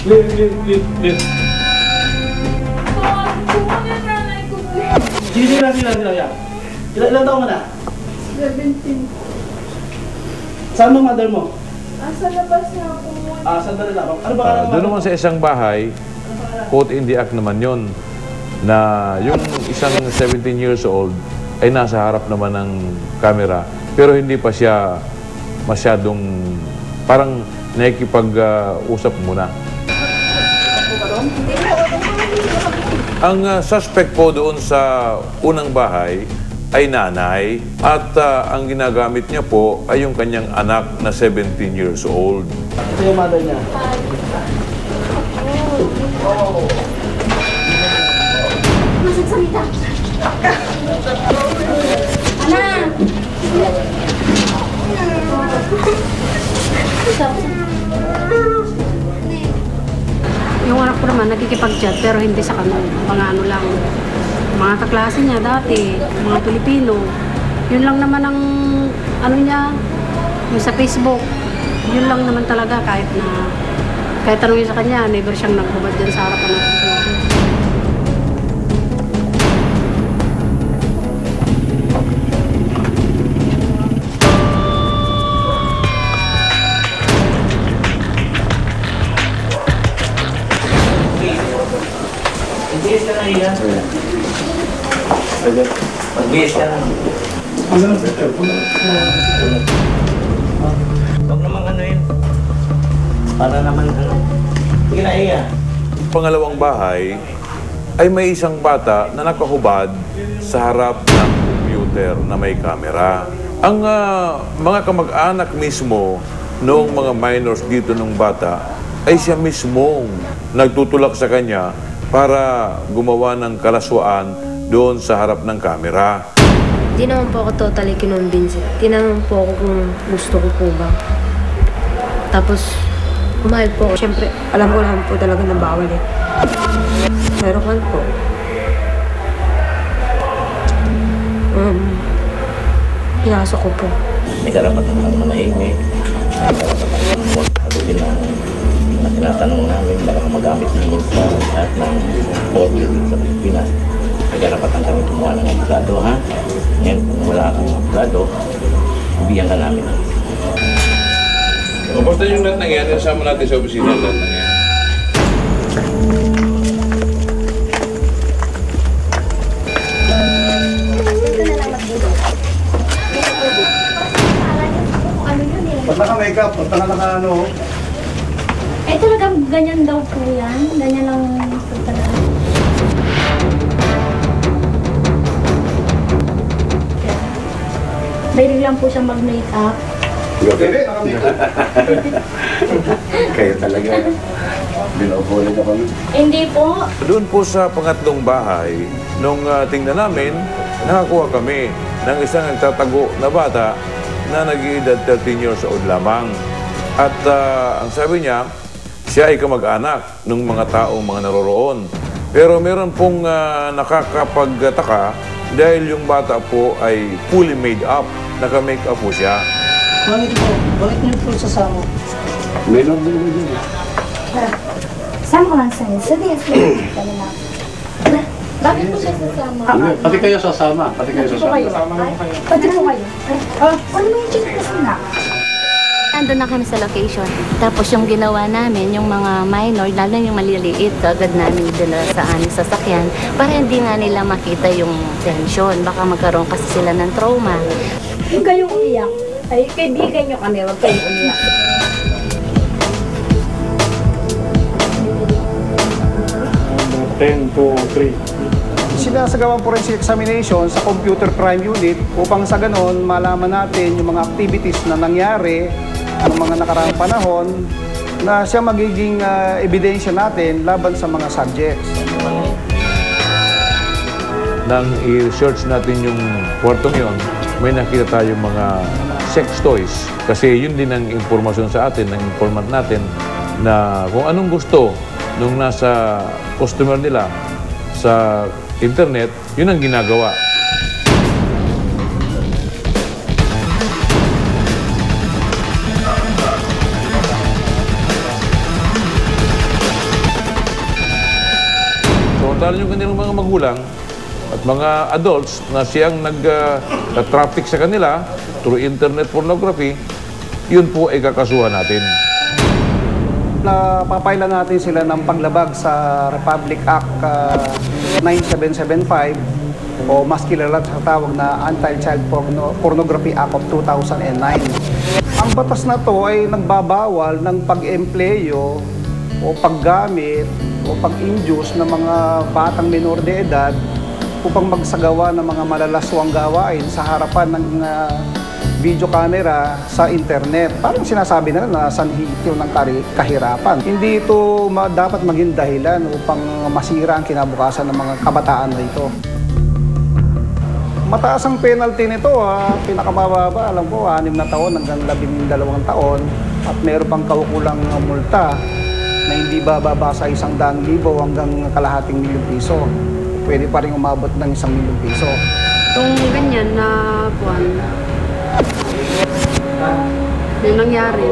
Live. Sige, sila. Ilan taong ka na? 17. Saan mo mother mo? Asa labas na ako. Sandali lang. Ano ba Doon naman sa isang bahay, quote in the act naman yun, na yung isang 17 years old ay nasa harap naman ng camera, pero hindi pa siya masyadong parang nakikipag-usap muna. Ang suspect po doon sa unang bahay ay nanay at ang ginagamit niya po ay yung kanyang anak na 17 years old. Ito yung mother niya. Masagsalita. Anak! Yung anak ko naman, nagkikipag-chat pero hindi sa kanila. Mga ano lang, mga kaklase niya dati, mga Pilipino. Yun lang naman ang ano niya, yung sa Facebook. Yun lang naman talaga kahit tanongin sa kanya, never siyang nagbubad dyan sa harapan ng computer. Magbihis ka na iya. Magbihis ka na. Huwag naman ano yun. Para naman ano. Sige na iya. Pangalawang bahay ay may isang bata na nakahubad sa harap ng computer na may camera. Ang mga kamag-anak mismo noong mga minors dito ng bata ay siya mismong nagtutulak sa kanya para gumawa ng kalaswaan doon sa harap ng kamera. Di naman po ako totally kinumbinsi. Tinanong po ako kung gusto ko po ba. Tapos, pumayag po ako. Siyempre, alam ko naman po talaga na bawal eh. Pero kan po, pinasok ko po. May karapatan na manahimik. May karapatan na sagutin na tinatanong namin baka magamit namin sa lahat ng order sa Pilipinas. May karapatan kami kumuha ng abogado, ha? Ngayon, kung wala kang abogado, bibigyan ka namin. Basta yung lahat ng yan, kasama natin sa opisina lahat ng yan. Ba't naka-makeup? Ba't naka-ano? Eh talagang ganyan daw po yan. Ganyan lang po talaga. Mahilig lang po siya mag-makeup. Hindi, naka-makeup. Kayo talaga. Binobole na kami. Hindi po. Doon po sa pangatlong bahay, nung tingnan namin, nakakuha kami ng isang nagtatago na bata na nag-iedad 13 years old lamang. At ang sabi niya, siya ay kamag-anak ng mga taong mga naroroon. Pero meron pong nakakapagtaka dahil yung bata po ay fully made up. Naka-make up po siya. Bakit niyo po sasama? Minor din mo dyan. Saan ko lang sa'yo? Sabihin sa na. Bakit po siya sasama? Pati kayo sasama. Pati kayo sasama. Pati po kayo. Ano mo yung chismis na? Nandun na kami sa location. Tapos yung ginawa namin, yung mga minor, lalo yung maliliit, agad namin dala sa aming sasakyan para hindi nga nila makita yung tension. Baka magkaroon kasi sila ng trauma. Yung kayong umiyak, ay kaibigan nyo kami, huwag kayong umiyak. Sinasagawang forensic examination sa computer crime unit upang sa ganon malaman natin yung mga activities na nangyari ng mga nakaraang panahon na siya magiging ebidensya natin laban sa mga subjects. Nang i-research natin yung kwartong yon, may nakita tayong mga sex toys. Kasi yun din ang impormasyon sa atin, ng informant natin, na kung anong gusto nung nasa customer nila sa internet, yun ang ginagawa. lalo yung kanilang mga magulang at mga adults na siyang nag-traffic sa kanila through internet pornography, yun po ay kakasuhan natin. Napapailan natin sila ng paglabag sa Republic Act 9775 o mas kilala sa tawag na Anti-Child Pornography Act of 2009. Ang batas na to ay nagbabawal ng pag-empleyo o paggamit o pag-induce ng mga batang minor de edad upang magsagawa ng mga malalaswang gawain sa harapan ng video camera sa internet. Parang sinasabi na sanhi ito ng kahirapan. Hindi ito dapat maging dahilan upang masira ang kinabukasan ng mga kabataan na ito. Mataas ang penalty nito, pinakamababa, alam ko, 6 na taon hanggang 12 taon at meron pang kaukulang multa na hindi bababa sa 100,000 hanggang kalahating milyong piso. Pwede pa rin umabot ng 1 milyong piso. Kung ganyan na buwan, yung nangyari,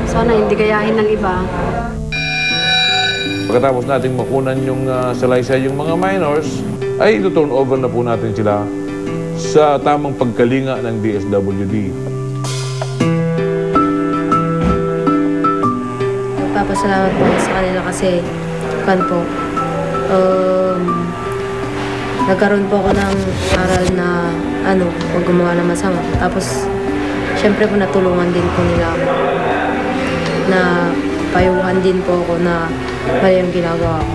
sana hindi gayahin ng iba. Pagkatapos nating makunan yung salaysay yung mga minors, ay ito-turn over na po natin sila sa tamang pagkalinga ng DSWD. Papasalamat po sa kanila kasi nagkaroon po ako ng aral na huwag gumawa ng masama. Tapos, syempre po natulungan din po nila ako. Na payuhan din po ako na mali yung ginagawa ko.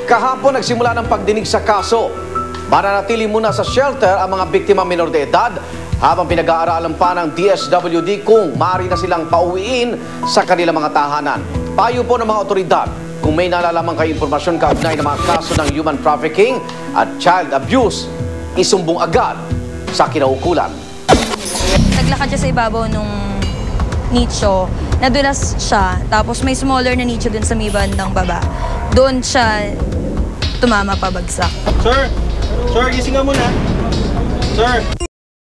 Kahapon nagsimula ng pagdinig sa kaso. Mananatili muna sa shelter ang mga biktima minor de edad habang pinag-aaralan pa ng DSWD kung maaari na silang pauwiin sa kanilang mga tahanan. Payo po ng mga otoridad, kung may nalalaman kayo impormasyon kaugnay ng mga kaso ng human trafficking at child abuse, isumbong agad sa kinaukulan. Naglakad siya sa ibabaw nung nicho, nadulas siya, tapos may smaller na nicho dun sa may bandang baba. Doon siya tumama pabagsak. Sir! Sir, gising ka muna. Sir!